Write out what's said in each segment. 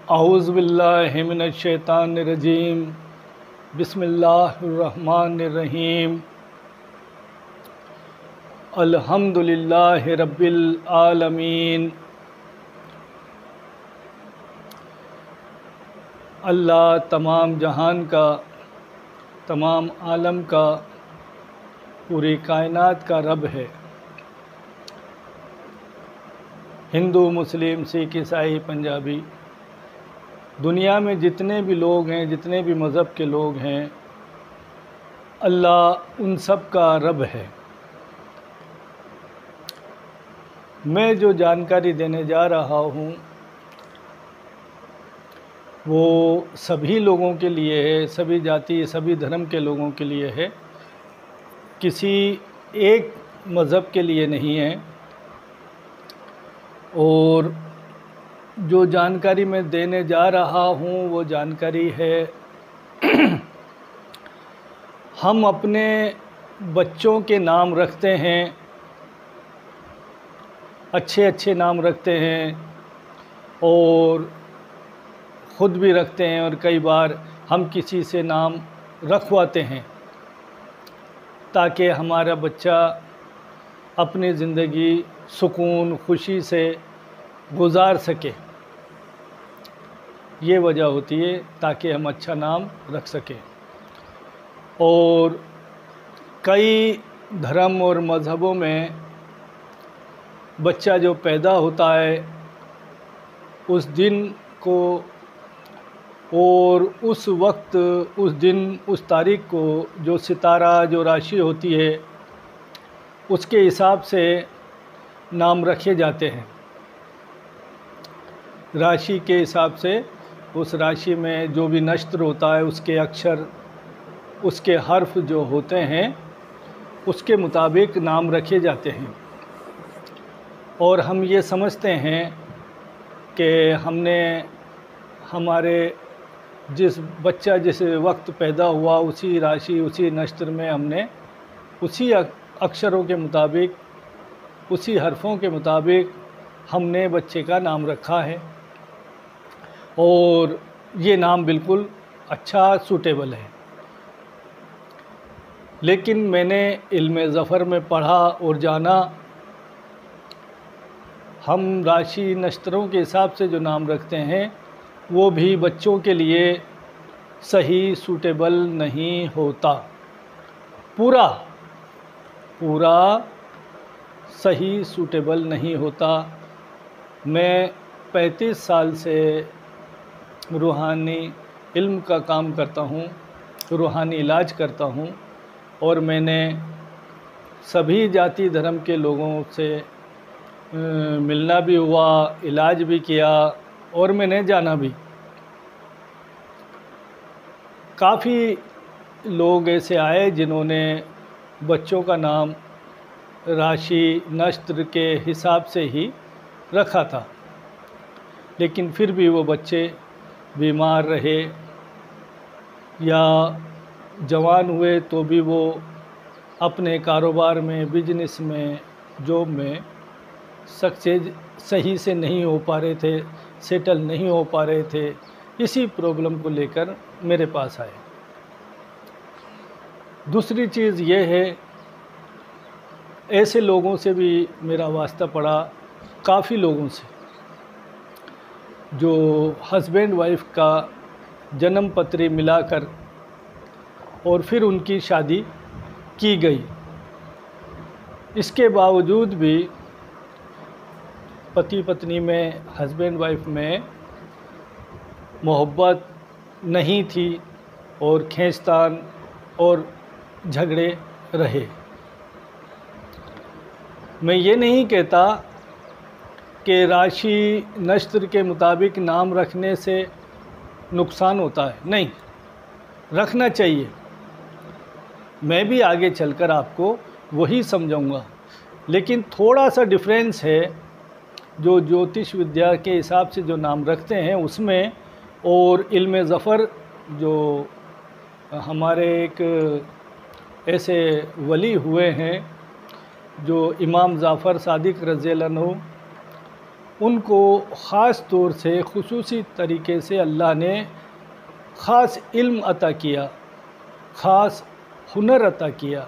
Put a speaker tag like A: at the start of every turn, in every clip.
A: औज़ु बिल्लाहि मिनश शैतानिर रजीम। बिस्मिल्लाहिर रहमानिर रहीम। अल्हम्दुलिल्लाहि रब्बिल आलमीन। अल्लाह तमाम जहान का, तमाम आलम का, पूरी कायनात का रब है। हिंदू, मुस्लिम, सिख, ईसाई, पंजाबी, दुनिया में जितने भी लोग हैं, जितने भी मज़हब के लोग हैं, अल्लाह उन सब का रब है। मैं जो जानकारी देने जा रहा हूँ वो सभी लोगों के लिए है, सभी जाति, सभी धर्म के लोगों के लिए है, किसी एक मज़हब के लिए नहीं है। और जो जानकारी मैं देने जा रहा हूँ वो जानकारी है हम अपने बच्चों के नाम रखते हैं, अच्छे अच्छे नाम रखते हैं और ख़ुद भी रखते हैं, और कई बार हम किसी से नाम रखवाते हैं ताकि हमारा बच्चा अपनी ज़िंदगी सुकून खुशी से गुजार सके। ये वजह होती है ताकि हम अच्छा नाम रख सकें। और कई धर्म और मज़हबों में बच्चा जो पैदा होता है उस दिन को और उस वक्त, उस दिन, उस तारीख़ को जो सितारा, जो राशि होती है उसके हिसाब से नाम रखे जाते हैं। राशि के हिसाब से उस राशि में जो भी नक्षत्र होता है उसके अक्षर, उसके हर्फ जो होते हैं उसके मुताबिक नाम रखे जाते हैं। और हम ये समझते हैं कि हमने हमारे जिस बच्चा जिस वक्त पैदा हुआ उसी राशि, उसी नक्षत्र में हमने उसी अक्षरों के मुताबिक, उसी हर्फों के मुताबिक हमने बच्चे का नाम रखा है। और ये नाम बिल्कुल अच्छा, सूटेबल है। लेकिन मैंने इल्म ज़फ़र में पढ़ा और जाना, हम राशि नक्षत्रों के हिसाब से जो नाम रखते हैं वो भी बच्चों के लिए सही, सूटेबल नहीं होता। पूरा सही, सूटेबल नहीं होता। मैं 35 साल से रूहानी इल्म का काम करता हूँ, रूहानी इलाज करता हूँ, और मैंने सभी जाति धर्म के लोगों से मिलना भी हुआ, इलाज भी किया और मैंने जाना भी। काफ़ी लोग ऐसे आए जिन्होंने बच्चों का नाम राशि नक्षत्र के हिसाब से ही रखा था, लेकिन फिर भी वो बच्चे बीमार रहे या जवान हुए तो भी वो अपने कारोबार में, बिजनेस में, जॉब में सक्सेस सही से नहीं हो पा रहे थे, सेटल नहीं हो पा रहे थे। इसी प्रॉब्लम को लेकर मेरे पास आए। दूसरी चीज़ ये है, ऐसे लोगों से भी मेरा वास्ता पड़ा, काफ़ी लोगों से, जो हस्बैंड वाइफ का जन्म पत्री मिलाकर और फिर उनकी शादी की गई। इसके बावजूद भी पति पत्नी में, हस्बैंड वाइफ में मोहब्बत नहीं थी और खींचतान और झगड़े रहे। मैं ये नहीं कहता कि राशि नक्षत्र के मुताबिक नाम रखने से नुकसान होता है, नहीं, रखना चाहिए। मैं भी आगे चलकर आपको वही समझाऊंगा, लेकिन थोड़ा सा डिफरेंस है जो ज्योतिष विद्या के हिसाब से जो नाम रखते हैं उसमें, और इल्म ज़फ़र जो हमारे एक ऐसे वली हुए हैं जो इमाम जाफ़र सादिक रज़ी अल्लाह अन्हु, उनको ख़ास तौर से खुसूसी तरीके से अल्लाह ने ख़ास इल्म अता किया, ख़ास हुनर अता किया,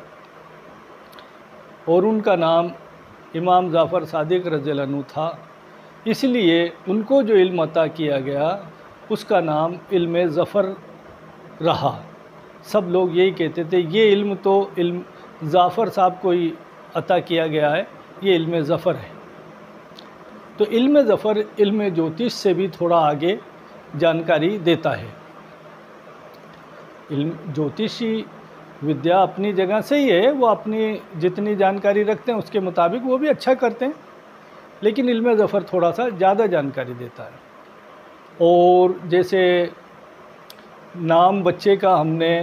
A: और उनका नाम इमाम जाफ़र सादिक रज़ियल्लाहु अन्हु था। इसलिए उनको जो इल्म अता किया गया उसका नाम इल्म ज़फ़र रहा। सब लोग यही कहते थे ये इल्म तो इल्म जाफ़र साहब को ही अता किया गया है, ये इल्म ज़फ़र है। तो इल्म ज़फ़र इल्म ज्योतिष से भी थोड़ा आगे जानकारी देता है। इल्म ज्योतिषी विद्या अपनी जगह से ही है, वो अपनी जितनी जानकारी रखते हैं उसके मुताबिक वो भी अच्छा करते हैं, लेकिन इल्म ज़फ़र थोड़ा सा ज़्यादा जानकारी देता है। और जैसे नाम बच्चे का हमने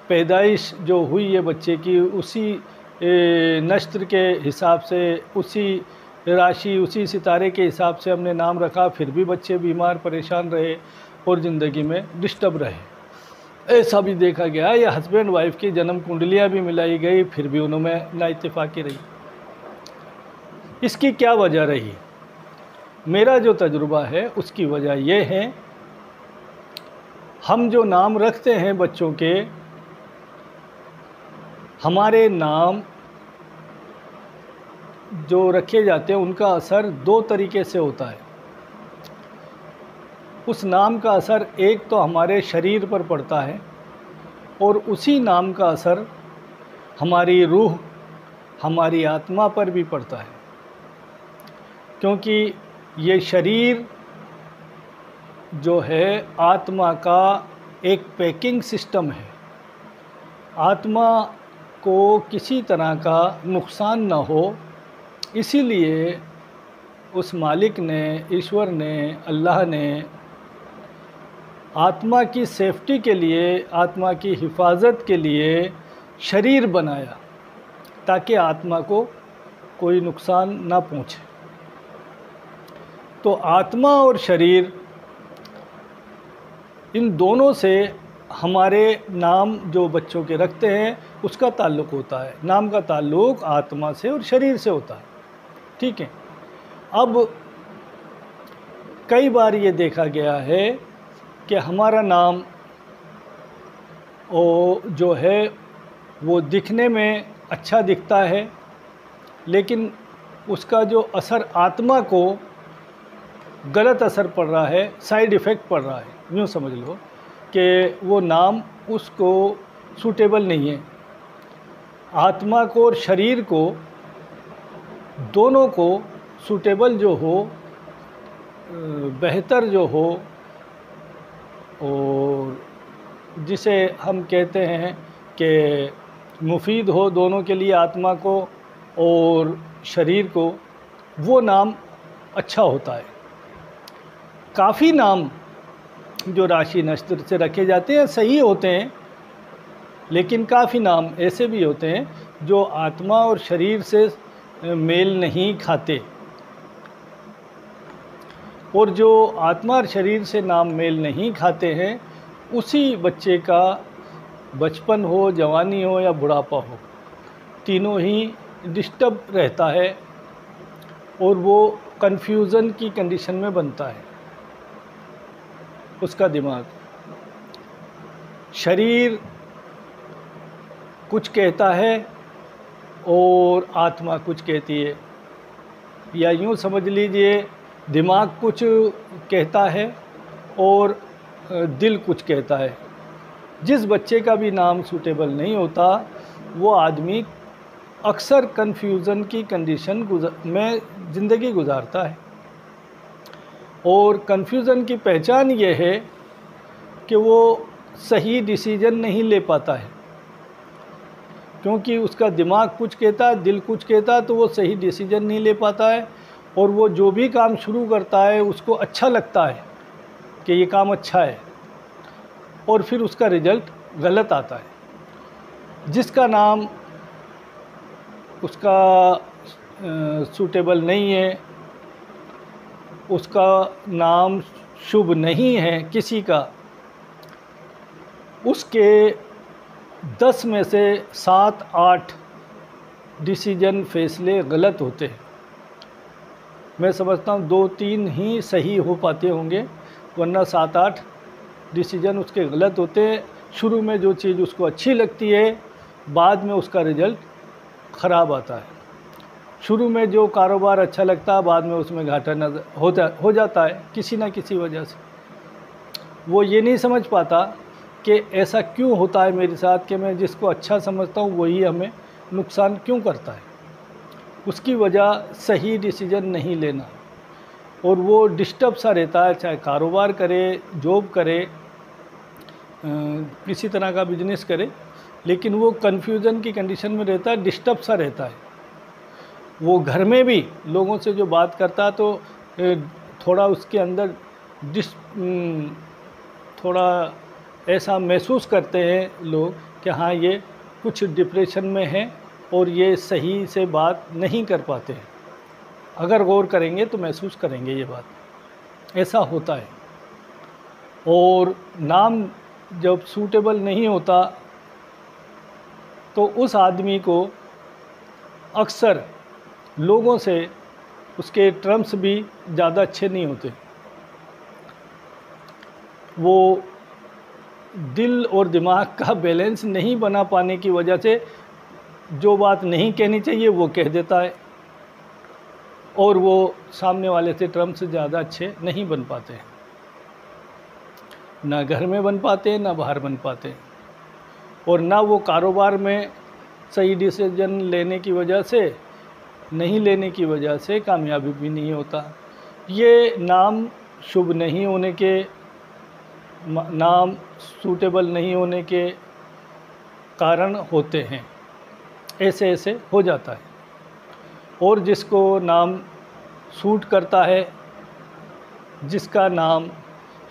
A: पैदाइश जो हुई है बच्चे की उसी नक्षत्र के हिसाब से, उसी राशि, उसी सितारे के हिसाब से हमने नाम रखा, फिर भी बच्चे बीमार परेशान रहे और ज़िंदगी में डिस्टर्ब रहे, ऐसा भी देखा गया। या हस्बैंड वाइफ की जन्म कुंडलियाँ भी मिलाई गई, फिर भी उनमें नाइत्तेफाकी रही। इसकी क्या वजह रही? मेरा जो तजुर्बा है उसकी वजह यह है, हम जो नाम रखते हैं बच्चों के, हमारे नाम जो रखे जाते हैं उनका असर दो तरीके से होता है। उस नाम का असर एक तो हमारे शरीर पर पड़ता है और उसी नाम का असर हमारी रूह, हमारी आत्मा पर भी पड़ता है, क्योंकि ये शरीर जो है आत्मा का एक पैकिंग सिस्टम है। आत्मा को किसी तरह का नुकसान न हो, इसीलिए उस मालिक ने, ईश्वर ने, अल्लाह ने आत्मा की सेफ्टी के लिए, आत्मा की हिफाजत के लिए शरीर बनाया ताकि आत्मा को कोई नुकसान ना पहुँचे। तो आत्मा और शरीर, इन दोनों से हमारे नाम जो बच्चों के रखते हैं उसका ताल्लुक़ होता है। नाम का ताल्लुक़ आत्मा से और शरीर से होता है, ठीक है। अब कई बार ये देखा गया है कि हमारा नाम जो है वो दिखने में अच्छा दिखता है, लेकिन उसका जो असर आत्मा को गलत असर पड़ रहा है, साइड इफ़ेक्ट पड़ रहा है। यूँ समझ लो कि वो नाम उसको सूटेबल नहीं है। आत्मा को और शरीर को, दोनों को सूटेबल जो हो, बेहतर जो हो, और जिसे हम कहते हैं कि मुफीद हो दोनों के लिए, आत्मा को और शरीर को, वो नाम अच्छा होता है। काफ़ी नाम जो राशि नक्षत्र से रखे जाते हैं सही होते हैं, लेकिन काफ़ी नाम ऐसे भी होते हैं जो आत्मा और शरीर से मेल नहीं खाते। और जो आत्मा और शरीर से नाम मेल नहीं खाते हैं, उसी बच्चे का बचपन हो, जवानी हो या बुढ़ापा हो, तीनों ही डिस्टर्ब रहता है और वो कन्फ्यूज़न की कंडीशन में बनता है उसका दिमाग। शरीर कुछ कहता है और आत्मा कुछ कहती है, या यूँ समझ लीजिए दिमाग कुछ कहता है और दिल कुछ कहता है। जिस बच्चे का भी नाम सूटेबल नहीं होता, वो आदमी अक्सर कन्फ्यूज़न की कंडीशन में ज़िंदगी गुजारता है। और कन्फ्यूज़न की पहचान ये है कि वो सही डिसीजन नहीं ले पाता है, क्योंकि उसका दिमाग कुछ कहता है, दिल कुछ कहता है, तो वो सही डिसीजन नहीं ले पाता है। और वो जो भी काम शुरू करता है उसको अच्छा लगता है कि ये काम अच्छा है, और फिर उसका रिज़ल्ट गलत आता है। जिसका नाम उसका सूटेबल नहीं है, उसका नाम शुभ नहीं है किसी का, उसके 10 में से 7-8 डिसीजन, फैसले गलत होते हैं। मैं समझता हूँ 2-3 ही सही हो पाते होंगे, वरना 7-8 डिसीजन उसके गलत होते हैं। शुरू में जो चीज़ उसको अच्छी लगती है, बाद में उसका रिज़ल्ट ख़राब आता है। शुरू में जो कारोबार अच्छा लगता है, बाद में उसमें घाटा नज़र हो जाता है किसी न किसी वजह से। वो ये नहीं समझ पाता कि ऐसा क्यों होता है मेरे साथ कि मैं जिसको अच्छा समझता हूँ वही हमें नुकसान क्यों करता है। उसकी वजह सही डिसीजन नहीं लेना, और वो डिस्टर्ब सा रहता है, चाहे कारोबार करे, जॉब करे, किसी तरह का बिजनेस करे, लेकिन वो कन्फ्यूज़न की कंडीशन में रहता है, डिस्टर्ब सा रहता है। वो घर में भी लोगों से जो बात करता है तो थोड़ा उसके अंदर थोड़ा ऐसा महसूस करते हैं लोग कि हाँ, ये कुछ डिप्रेशन में है और ये सही से बात नहीं कर पाते हैं। अगर गौर करेंगे तो महसूस करेंगे ये बात, ऐसा होता है। और नाम जब सूटेबल नहीं होता तो उस आदमी को अक्सर लोगों से उसके टर्म्स भी ज़्यादा अच्छे नहीं होते। वो दिल और दिमाग का बैलेंस नहीं बना पाने की वजह से जो बात नहीं कहनी चाहिए वो कह देता है, और वो सामने वाले से टर्म्स ज़्यादा अच्छे नहीं बन पाते हैं। ना घर में बन पाते हैं, ना बाहर बन पाते हैं, और ना वो कारोबार में सही डिसीजन लेने की वजह से, नहीं लेने की वजह से कामयाबी भी नहीं होता। ये नाम शुभ नहीं होने के, नाम सूटेबल नहीं होने के कारण होते हैं। ऐसे ऐसे हो जाता है। और जिसको नाम सूट करता है, जिसका नाम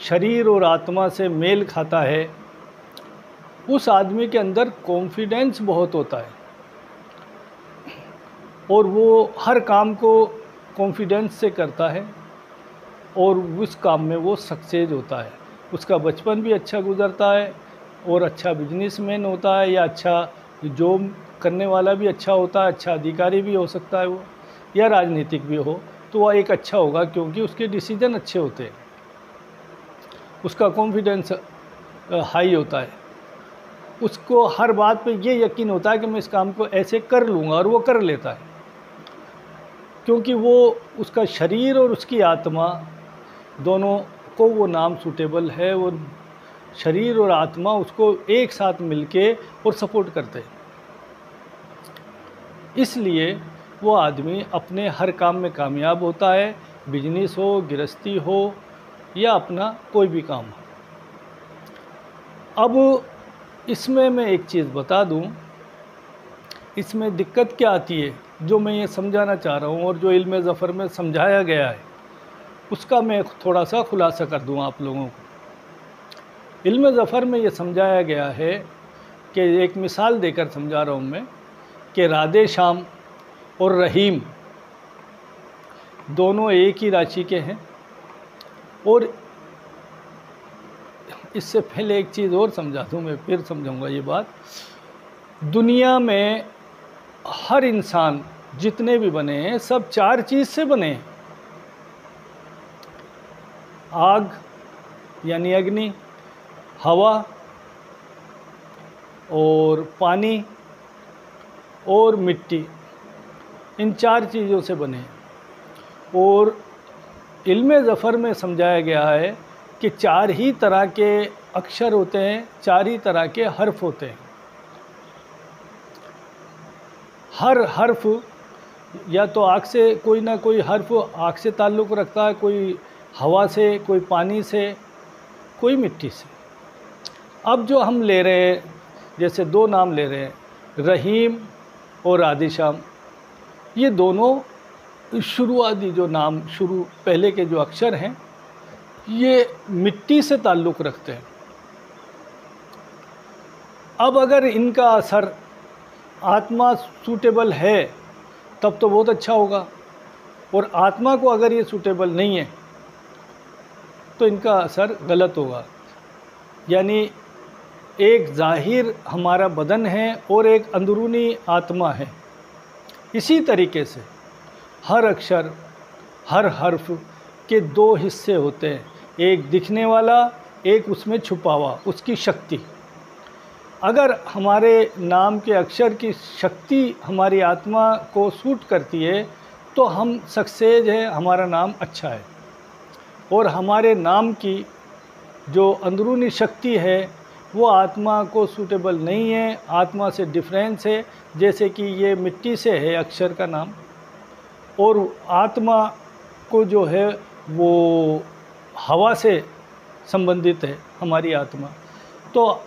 A: शरीर और आत्मा से मेल खाता है, उस आदमी के अंदर कॉन्फिडेंस बहुत होता है, और वो हर काम को कॉन्फिडेंस से करता है, और उस काम में वो सक्सेस होता है। उसका बचपन भी अच्छा गुजरता है, और अच्छा बिजनेसमैन होता है, या अच्छा जॉब करने वाला भी अच्छा होता है, अच्छा अधिकारी भी हो सकता है वो, या राजनीतिक भी हो, तो वह एक अच्छा होगा क्योंकि उसके डिसीजन अच्छे होते हैं, उसका कॉन्फिडेंस हाई होता है, उसको हर बात पे ये यकीन होता है कि मैं इस काम को ऐसे कर लूँगा, और वो कर लेता है, क्योंकि वो उसका शरीर और उसकी आत्मा दोनों को वो नाम सूटेबल है। वो शरीर और आत्मा उसको एक साथ मिलके और सपोर्ट करते हैं, इसलिए वो आदमी अपने हर काम में कामयाब होता है, बिजनेस हो, गृहस्थी हो, या अपना कोई भी काम हो। अब इसमें मैं एक चीज़ बता दूं, इसमें दिक्कत क्या आती है, जो मैं ये समझाना चाह रहा हूँ और जो इल्म ज़फ़र में समझाया गया है, उसका मैं थोड़ा सा खुलासा कर दूँ आप लोगों को। इल्म ज़फ़र में ये समझाया गया है कि एक मिसाल देकर समझा रहा हूँ मैं, कि राधे श्याम और रहीम दोनों एक ही राशि के हैं। और इससे पहले एक चीज़ और समझा दूँ, मैं फिर समझाऊँगा ये बात। दुनिया में हर इंसान जितने भी बने हैं, सब 4 चीज़ से बने हैं। आग यानी अग्नि, हवा और पानी और मिट्टी, इन 4 चीज़ों से बने हैं। और इल्म ज़फ़र में समझाया गया है कि 4 ही तरह के अक्षर होते हैं, 4 ही तरह के हर्फ होते हैं। हर हर्फ या तो आग से, कोई ना कोई हर्फ आग से ताल्लुक़ रखता है, कोई हवा से, कोई पानी से, कोई मिट्टी से। अब जो हम ले रहे हैं, जैसे 2 नाम ले रहे हैं, रहीम और राधे श्याम, ये दोनों शुरुआती जो नाम, शुरू पहले के जो अक्षर हैं, ये मिट्टी से ताल्लुक़ रखते हैं। अब अगर इनका असर आत्मा सूटेबल है तब तो बहुत अच्छा होगा, और आत्मा को अगर ये सूटेबल नहीं है तो इनका असर गलत होगा। यानी एक ज़ाहिर हमारा बदन है और एक अंदरूनी आत्मा है। इसी तरीके से हर अक्षर, हर हर्फ के दो हिस्से होते हैं, एक दिखने वाला, एक उसमें छुपा हुआ, उसकी शक्ति। अगर हमारे नाम के अक्षर की शक्ति हमारी आत्मा को सूट करती है तो हम सक्सेस है, हमारा नाम अच्छा है। और हमारे नाम की जो अंदरूनी शक्ति है वो आत्मा को सूटेबल नहीं है, आत्मा से डिफरेंस है। जैसे कि ये मिट्टी से है अक्षर का नाम, और आत्मा को जो है वो हवा से संबंधित है हमारी आत्मा। तो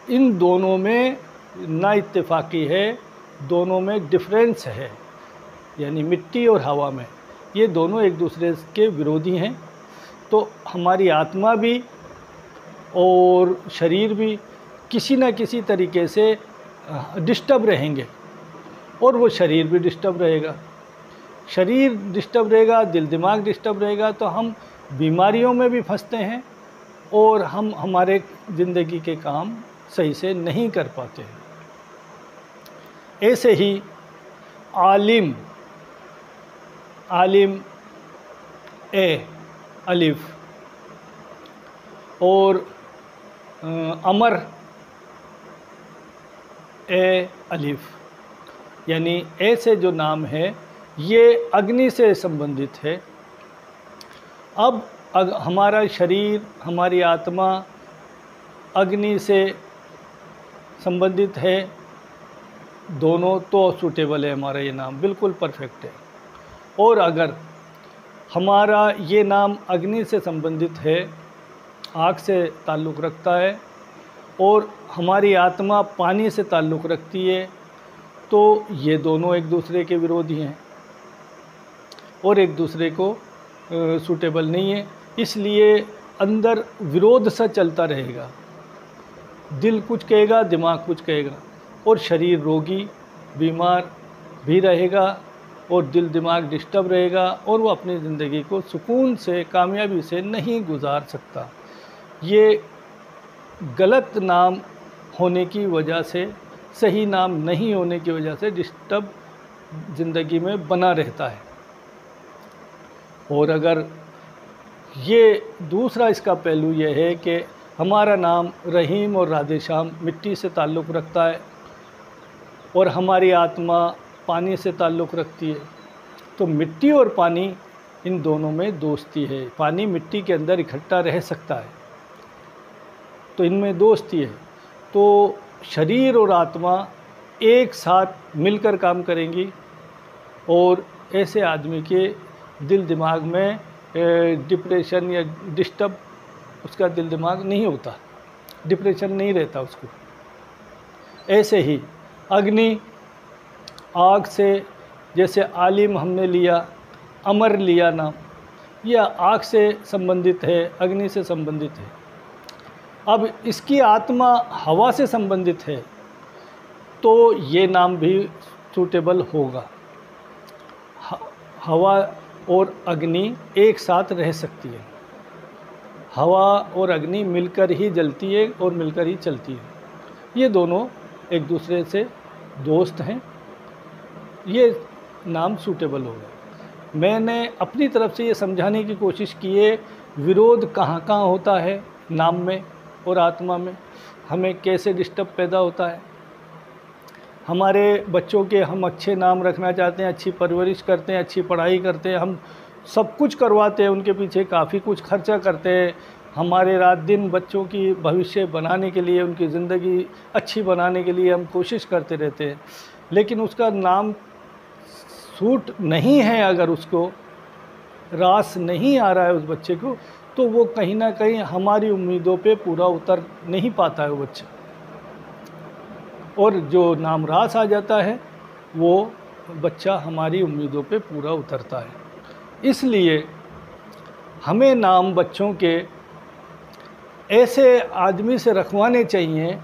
A: इन दोनों में ना इत्तेफाकी है, दोनों में डिफरेंस है, यानी मिट्टी और हवा में ये दोनों एक दूसरे के विरोधी हैं। तो हमारी आत्मा भी और शरीर भी किसी न किसी तरीके से डिस्टर्ब रहेंगे, और वो शरीर भी डिस्टर्ब रहेगा। शरीर डिस्टर्ब रहेगा, दिल दिमाग डिस्टर्ब रहेगा, तो हम बीमारियों में भी फंसते हैं और हम हमारे ज़िंदगी के काम सही से नहीं कर पाते हैं। ऐसे ही आलिम, आलिम ए अलिफ, और अमर ए अलिफ, यानी ए से जो नाम है ये अग्नि से संबंधित है। अब हमारा शरीर, हमारी आत्मा अग्नि से संबंधित है, दोनों तो सूटेबल है, हमारा ये नाम बिल्कुल परफेक्ट है। और अगर हमारा ये नाम अग्नि से संबंधित है, आग से ताल्लुक़ रखता है, और हमारी आत्मा पानी से ताल्लुक़ रखती है, तो ये दोनों एक दूसरे के विरोधी हैं और एक दूसरे को सूटेबल नहीं है। इसलिए अंदर विरोध सा चलता रहेगा, दिल कुछ कहेगा, दिमाग कुछ कहेगा, और शरीर रोगी बीमार भी रहेगा और दिल दिमाग डिस्टर्ब रहेगा, और वो अपनी ज़िंदगी को सुकून से, कामयाबी से नहीं गुजार सकता। ये गलत नाम होने की वजह से, सही नाम नहीं होने की वजह से डिस्टर्ब ज़िंदगी में बना रहता है। और अगर ये दूसरा इसका पहलू ये है कि हमारा नाम रहीम और राधे श्याम मिट्टी से ताल्लुक़ रखता है और हमारी आत्मा पानी से ताल्लुक़ रखती है, तो मिट्टी और पानी इन दोनों में दोस्ती है। पानी मिट्टी के अंदर इकट्ठा रह सकता है, तो इनमें दोस्ती है। तो शरीर और आत्मा एक साथ मिलकर काम करेंगी, और ऐसे आदमी के दिल दिमाग में डिप्रेशन या डिस्टर्ब, उसका दिल दिमाग नहीं होता, डिप्रेशन नहीं रहता उसको। ऐसे ही अग्नि, आग से, जैसे आलिम हमने लिया, अमर लिया नाम, यह आग से संबंधित है, अग्नि से संबंधित है। अब इसकी आत्मा हवा से संबंधित है, तो ये नाम भी सूटेबल होगा। हवा और अग्नि एक साथ रह सकती है, हवा और अग्नि मिलकर ही जलती है और मिलकर ही चलती है। ये दोनों एक दूसरे से दोस्त हैं, ये नाम सूटेबल होगा। मैंने अपनी तरफ से ये समझाने की कोशिश की है विरोध कहाँ कहाँ होता है नाम में और आत्मा में, हमें कैसे डिस्टर्ब पैदा होता है। हमारे बच्चों के हम अच्छे नाम रखना चाहते हैं, अच्छी परवरिश करते हैं, अच्छी पढ़ाई करते हैं, हम सब कुछ करवाते हैं, उनके पीछे काफ़ी कुछ खर्चा करते हैं, हमारे रात दिन बच्चों की भविष्य बनाने के लिए, उनकी ज़िंदगी अच्छी बनाने के लिए हम कोशिश करते रहते हैं। लेकिन उसका नाम सूट नहीं है, अगर उसको रास नहीं आ रहा है उस बच्चे को, तो वो कहीं ना कहीं हमारी उम्मीदों पे पूरा उतर नहीं पाता है वो बच्चा। और जो नाम रास आ जाता है वो बच्चा हमारी उम्मीदों पे पूरा उतरता है। इसलिए हमें नाम बच्चों के ऐसे आदमी से रखवाने चाहिए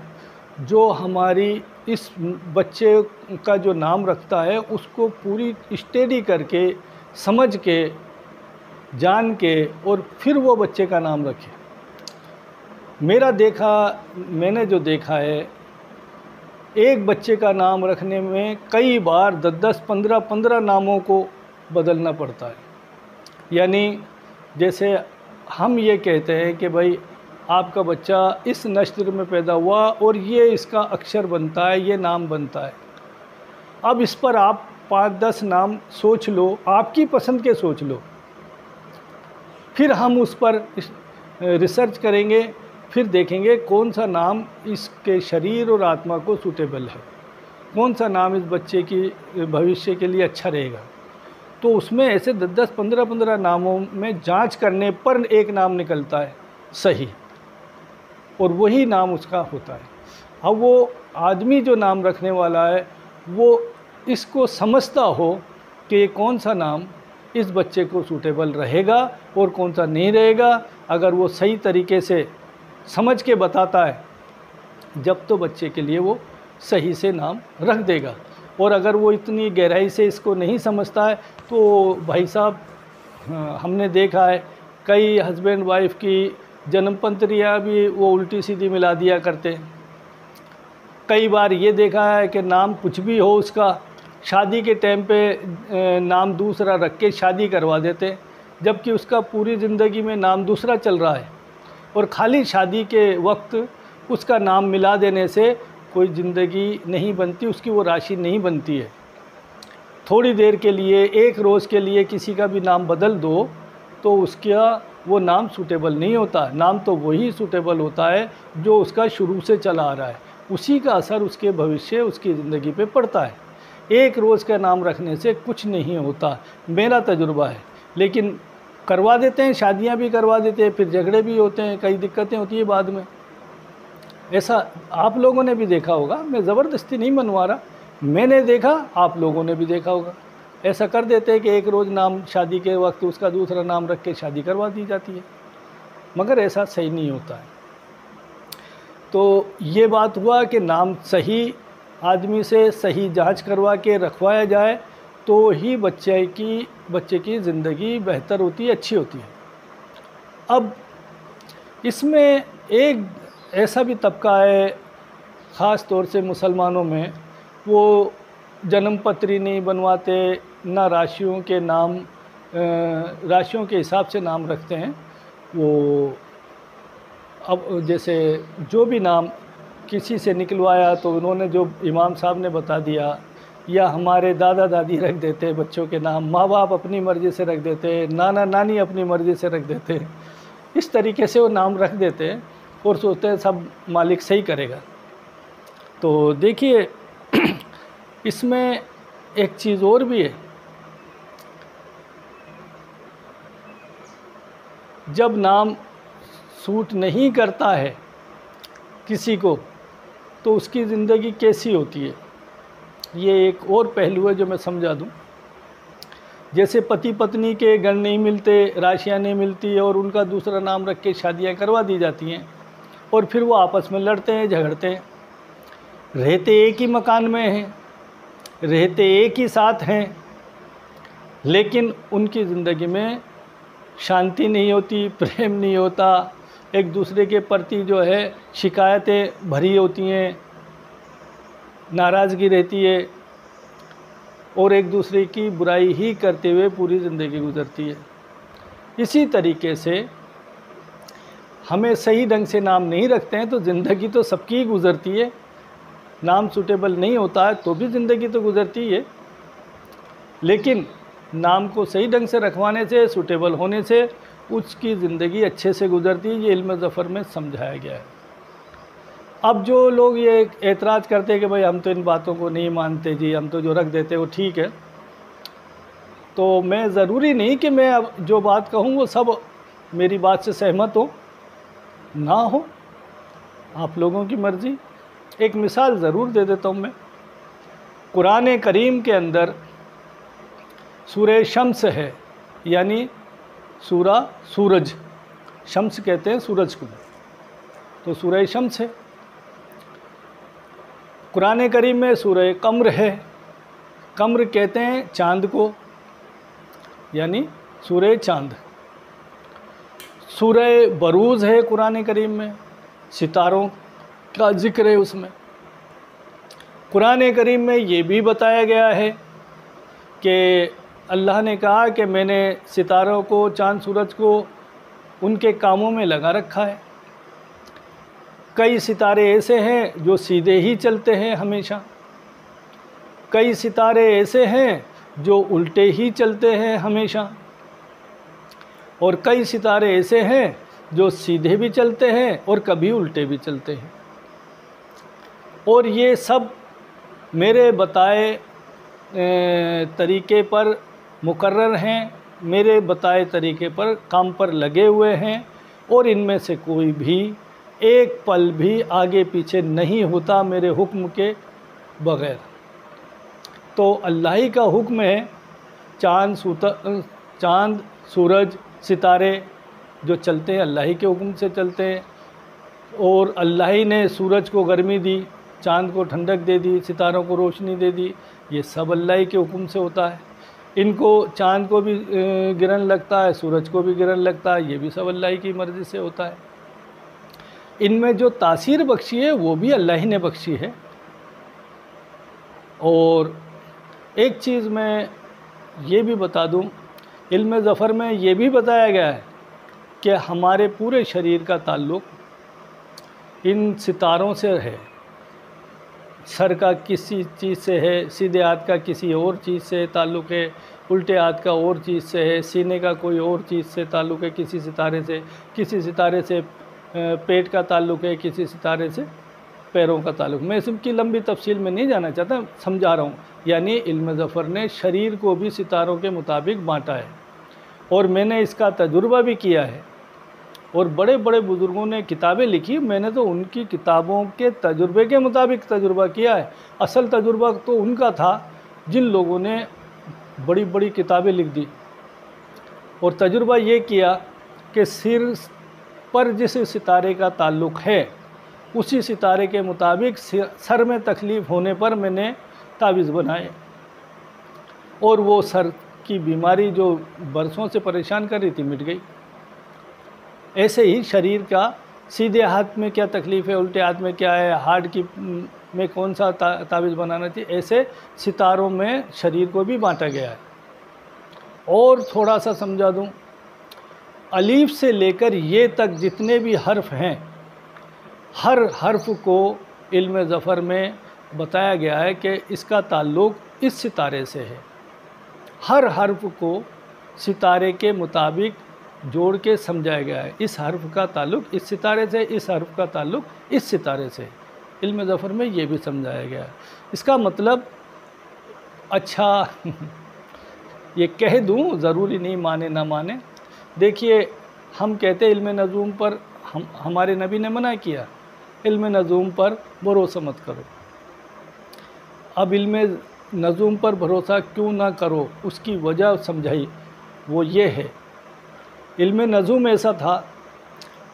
A: जो हमारी इस बच्चे का जो नाम रखता है उसको पूरी स्टडी करके, समझ के, जान के, और फिर वो बच्चे का नाम रखे। मैंने जो देखा है, एक बच्चे का नाम रखने में कई बार 10-10, 15-15 नामों को बदलना पड़ता है। यानी जैसे हम ये कहते हैं कि भाई आपका बच्चा इस नस्ल में पैदा हुआ और ये इसका अक्षर बनता है, ये नाम बनता है। अब इस पर आप 5-10 नाम सोच लो, आपकी पसंद के सोच लो, फिर हम उस पर रिसर्च करेंगे, फिर देखेंगे कौन सा नाम इसके शरीर और आत्मा को सूटेबल है, कौन सा नाम इस बच्चे की भविष्य के लिए अच्छा रहेगा। तो उसमें ऐसे 10-10, 15-15 नामों में जांच करने पर एक नाम निकलता है सही, और वही नाम उसका होता है। अब वो आदमी जो नाम रखने वाला है वो इसको समझता हो कि ये कौन सा नाम इस बच्चे को सूटेबल रहेगा और कौन सा नहीं रहेगा। अगर वो सही तरीके से समझ के बताता है जब तो बच्चे के लिए वो सही से नाम रख देगा। और अगर वो इतनी गहराई से इसको नहीं समझता है तो भाई साहब, हमने देखा है कई हस्बैंड वाइफ की जन्मपंत्रियाँ भी वो उल्टी सीधी मिला दिया करते हैं। कई बार ये देखा है कि नाम कुछ भी हो उसका, शादी के टाइम पे नाम दूसरा रख के शादी करवा देते हैं, जबकि उसका पूरी ज़िंदगी में नाम दूसरा चल रहा है। और खाली शादी के वक्त उसका नाम मिला देने से कोई ज़िंदगी नहीं बनती, उसकी वो राशि नहीं बनती है। थोड़ी देर के लिए, एक रोज़ के लिए किसी का भी नाम बदल दो तो उसका वो नाम सूटेबल नहीं होता। नाम तो वही सूटेबल होता है जो उसका शुरू से चला आ रहा है, उसी का असर उसके भविष्य, उसकी ज़िंदगी पे पड़ता है। एक रोज़ का नाम रखने से कुछ नहीं होता, मेरा तजुर्बा है। लेकिन करवा देते हैं, शादियां भी करवा देते हैं, फिर झगड़े भी होते हैं, कई दिक्कतें होती है बाद में। ऐसा आप लोगों ने भी देखा होगा, मैं ज़बरदस्ती नहीं मनवा रहा, मैंने देखा, आप लोगों ने भी देखा होगा। ऐसा कर देते हैं कि एक रोज़ नाम शादी के वक्त उसका दूसरा नाम रख के शादी करवा दी जाती है, मगर ऐसा सही नहीं होता है। तो ये बात हुआ कि नाम सही आदमी से सही जांच करवा के रखवाया जाए तो ही बच्चे की ज़िंदगी बेहतर होती है, अच्छी होती है। अब इसमें एक ऐसा भी तबका है, ख़ास तौर से मुसलमानों में, वो जन्मपत्री नहीं बनवाते, ना राशियों के नाम राशियों के हिसाब से नाम रखते हैं। वो अब जैसे जो भी नाम किसी से निकलवाया तो उन्होंने जो इमाम साहब ने बता दिया, या हमारे दादा दादी रख देते हैं बच्चों के नाम, माँ बाप अपनी मर्ज़ी से रख देते हैं, नाना नानी अपनी मर्ज़ी से रख देते हैं। इस तरीके से वो नाम रख देते हैं और सोचते हैं सब मालिक सही करेगा। तो देखिए इसमें एक चीज़ और भी है, जब नाम सूट नहीं करता है किसी को तो उसकी ज़िंदगी कैसी होती है, ये एक और पहलू है जो मैं समझा दूं। जैसे पति पत्नी के गण नहीं मिलते, राशियां नहीं मिलती और उनका दूसरा नाम रख के शादियां करवा दी जाती हैं और फिर वो आपस में लड़ते हैं, झगड़ते हैं। रहते एक ही मकान में हैं, रहते एक ही साथ हैं, लेकिन उनकी ज़िंदगी में शांति नहीं होती, प्रेम नहीं होता, एक दूसरे के प्रति जो है शिकायतें भरी होती हैं, नाराज़गी रहती है और एक दूसरे की बुराई ही करते हुए पूरी ज़िंदगी गुजरती है। इसी तरीके से हमें सही ढंग से नाम नहीं रखते हैं तो ज़िंदगी तो सबकी ही गुजरती है। नाम सूटेबल नहीं होता है तो भी ज़िंदगी तो गुजरती है, लेकिन नाम को सही ढंग से रखवाने से, सूटेबल होने से उसकी ज़िंदगी अच्छे से गुजरती है। ये इल्म ज़फ़र में समझाया गया है। अब जो लोग ये एतराज़ करते हैं कि भाई हम तो इन बातों को नहीं मानते जी, हम तो जो रख देते वो ठीक है, तो मैं ज़रूरी नहीं कि मैं अब जो बात कहूँ वो सब मेरी बात से सहमत हो ना हो, आप लोगों की मर्ज़ी। एक मिसाल ज़रूर दे देता हूँ मैं। कुरान करीम के अंदर सूरह शम्स है, यानी सूरा सूरज, शम्स कहते हैं सूरज को, तो सूरह शम्स है। कुरान करीम में सूरह कमर है, कमर कहते हैं चाँद को, यानी सूरह चाँद। सूरह बरूज़ है कुरान करीम में, सितारों का जिक्र है उसमें। कुरान करीम में ये भी बताया गया है कि अल्लाह ने कहा कि मैंने सितारों को, चाँद सूरज को उनके कामों में लगा रखा है। कई सितारे ऐसे हैं जो सीधे ही चलते हैं हमेशा, कई सितारे ऐसे हैं जो उल्टे ही चलते हैं हमेशा, और कई सितारे ऐसे हैं जो सीधे भी चलते हैं और कभी उल्टे भी चलते हैं। और ये सब मेरे बताए तरीके पर मुकर्रर हैं, मेरे बताए तरीके पर काम पर लगे हुए हैं, और इनमें से कोई भी एक पल भी आगे पीछे नहीं होता मेरे हुक्म के बग़ैर। तो अल्लाह ही का हुक्म है, चाँद सूरज सितारे जो चलते हैं अल्लाह ही के हुक्म से चलते हैं, और अल्लाह ही ने सूरज को गर्मी दी, चाँद को ठंडक दे दी, सितारों को रोशनी दे दी। ये सब अल्लाह ही के हुक्म से होता है। इनको चाँद को भी गिरन लगता है, सूरज को भी गिरन लगता है, ये भी सब अल्लाह ही की मर्ज़ी से होता है। इनमें जो तासीर बख्शी है वो भी अल्लाह ही ने बख्शी है। और एक चीज़ मैं ये भी बता दूं, इल्म ज़फ़र में ये भी बताया गया है कि हमारे पूरे शरीर का ताल्लुक़ इन सितारों से है। सर का किसी चीज़ से है, सीधे हाथ का किसी और चीज़ से ताल्लुक़ है, उल्टे हाथ का और चीज़ से है, सीने का कोई और चीज़ से ताल्लुक़ है, किसी सितारे से पेट का ताल्लुक़ है, किसी सितारे से पैरों का ताल्लुक़। मैं इसकी लंबी तफसील में नहीं जाना चाहता, समझा रहा हूँ। यानी इल्म ज़फ़र ने शरीर को भी सितारों के मुताबिक बांटा है, और मैंने इसका तजुर्बा भी किया है। और बड़े बड़े बुज़ुर्गों ने किताबें लिखी, मैंने तो उनकी किताबों के तजुर्बे के मुताबिक तजुर्बा किया है। असल तजुर्बा तो उनका था जिन लोगों ने बड़ी बड़ी किताबें लिख दी, और तजुर्बा ये किया कि सिर पर जिस सितारे का ताल्लुक़ है उसी सितारे के मुताबिक सर में तकलीफ़ होने पर मैंने तावीज़ बनाए, और वो सर की बीमारी जो बरसों से परेशान कर रही थी मिट गई। ऐसे ही शरीर का सीधे हाथ में क्या तकलीफ़ है, उल्टे हाथ में क्या है, हार्ट की में कौन सा तावीज़ बनाना चाहिए, ऐसे सितारों में शरीर को भी बांटा गया है। और थोड़ा सा समझा दूं, अलीफ से लेकर ये तक जितने भी हर्फ हैं, हर हर्फ को इल्म ज़फ़र में बताया गया है कि इसका ताल्लुक़ इस सितारे से है। हर हर्फ को सितारे के मुताबिक जोड़ के समझाया गया है। इस हर्फ का ताल्लुक़ इस सितारे से, इस हर्फ का ताल्लुक़ इस सितारे से। इल्म ज़फ़र में ये भी समझाया गया है। इसका मतलब अच्छा ये कह दूँ, ज़रूरी नहीं माने ना माने। देखिए, हम कहते हैं इल्म नजूम पर हमारे नबी ने मना किया, इल्म नजूम पर भरोसा मत करो। अब इल्म नजूम पर भरोसा क्यों ना करो, उसकी वजह समझाई। वो ये है, इल्म नजूम ऐसा था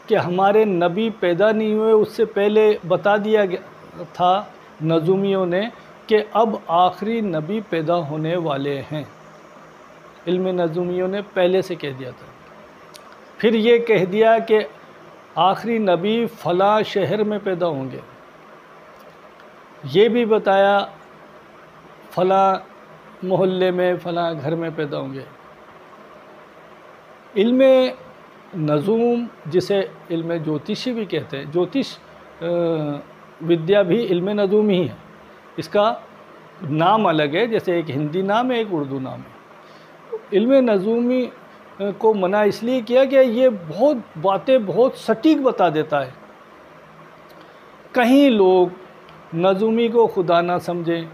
A: कि हमारे नबी पैदा नहीं हुए उससे पहले बता दिया गया था नजूमियों ने कि अब आखिरी नबी पैदा होने वाले हैं। इल्म नजूमियों ने पहले से कह दिया था। फिर ये कह दिया कि आखिरी नबी फ़लाँ शहर में पैदा होंगे। ये भी बताया फ़लाँ मोहल्ले में, फ़लाँ घर में पैदा होंगे। इल्म नजूम, जिसे इल्म ज्योतिषी भी कहते हैं, ज्योतिष विद्या भी इल्म नजूम ही है। इसका नाम अलग है, जैसे एक हिंदी नाम है, एक उर्दू नाम है। इल्म नजूमी को मना इसलिए किया कि ये बहुत बातें बहुत सटीक बता देता है। कहीं लोग नजूमी को खुदा ना समझें,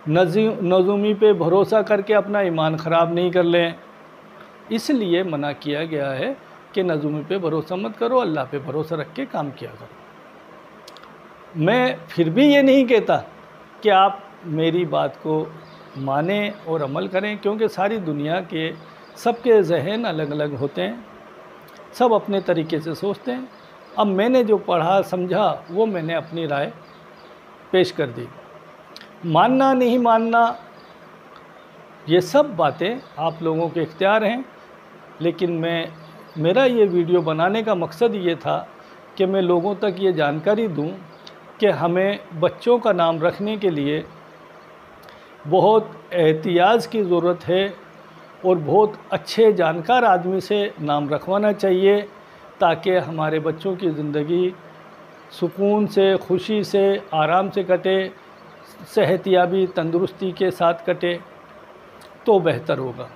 A: नजूमी पे भरोसा करके अपना ईमान ख़राब नहीं कर लें, इसलिए मना किया गया है कि नजूमी पे भरोसा मत करो, अल्लाह पे भरोसा रख के काम किया करो। मैं फिर भी ये नहीं कहता कि आप मेरी बात को माने और अमल करें, क्योंकि सारी दुनिया के सबके जहन अलग अलग होते हैं, सब अपने तरीके से सोचते हैं। अब मैंने जो पढ़ा समझा वो मैंने अपनी राय पेश कर दी। मानना नहीं मानना ये सब बातें आप लोगों के इख्तियार हैं, लेकिन मेरा ये वीडियो बनाने का मकसद ये था कि मैं लोगों तक ये जानकारी दूं कि हमें बच्चों का नाम रखने के लिए बहुत एहतियात की ज़रूरत है, और बहुत अच्छे जानकार आदमी से नाम रखवाना चाहिए, ताकि हमारे बच्चों की ज़िंदगी सुकून से, खुशी से, आराम से कटे, सेहतयाबी तंदुरुस्ती के साथ कटे तो बेहतर होगा।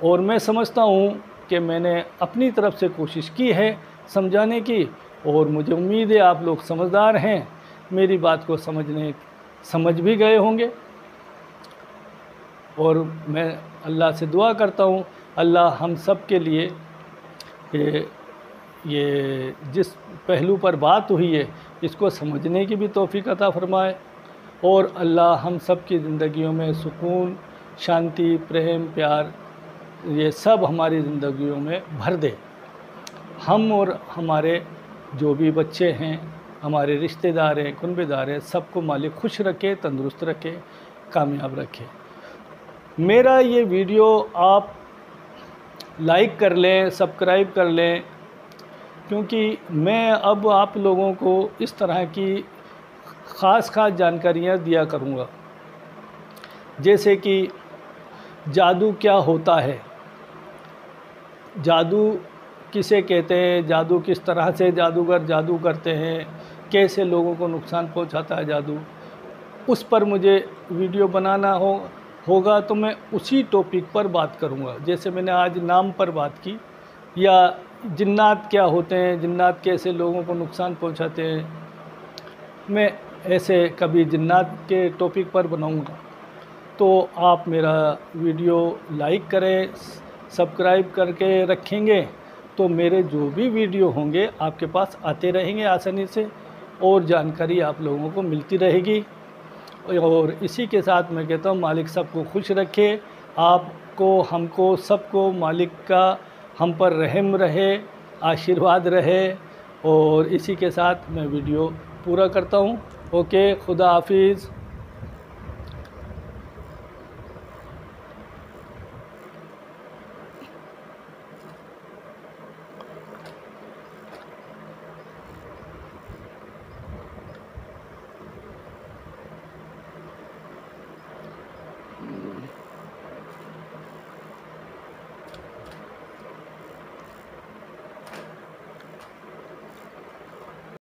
A: और मैं समझता हूँ कि मैंने अपनी तरफ से कोशिश की है समझाने की, और मुझे उम्मीद है आप लोग समझदार हैं, मेरी बात को समझ भी गए होंगे। और मैं अल्लाह से दुआ करता हूँ, अल्लाह हम सब के लिए ये जिस पहलू पर बात हुई है इसको समझने की भी तौफीक अता फरमाए, और अल्लाह हम सब की ज़िंदगियों में सुकून, शांति, प्रेम, प्यार ये सब हमारी ज़िंदगियों में भर दे। हम और हमारे जो भी बच्चे हैं, हमारे रिश्तेदार हैं, कुनबेदार हैं, सबको मालिक खुश रखे, तंदुरुस्त रखे, कामयाब रखे। मेरा ये वीडियो आप लाइक कर लें, सब्सक्राइब कर लें, क्योंकि मैं अब आप लोगों को इस तरह की ख़ास जानकारियाँ दिया करूँगा, जैसे कि जादू क्या होता है, जादू किसे कहते हैं, जादू किस तरह से जादूगर जादू करते हैं, कैसे लोगों को नुकसान पहुंचाता है जादू, उस पर मुझे वीडियो बनाना होगा तो मैं उसी टॉपिक पर बात करूंगा। जैसे मैंने आज नाम पर बात की, या जिन्नात क्या होते हैं, जिन्नात कैसे लोगों को नुकसान पहुंचाते हैं, मैं ऐसे कभी जिन्नात के टॉपिक पर बनाऊंगा। तो आप मेरा वीडियो लाइक करें, सब्सक्राइब करके रखेंगे तो मेरे जो भी वीडियो होंगे आपके पास आते रहेंगे आसानी से, और जानकारी आप लोगों को मिलती रहेगी। और इसी के साथ मैं कहता हूँ मालिक सबको खुश रखे, आपको, हमको, सबको मालिक का हम पर रहम रहे, आशीर्वाद रहे। और इसी के साथ मैं वीडियो पूरा करता हूँ। ओके, खुदा हाफिज़।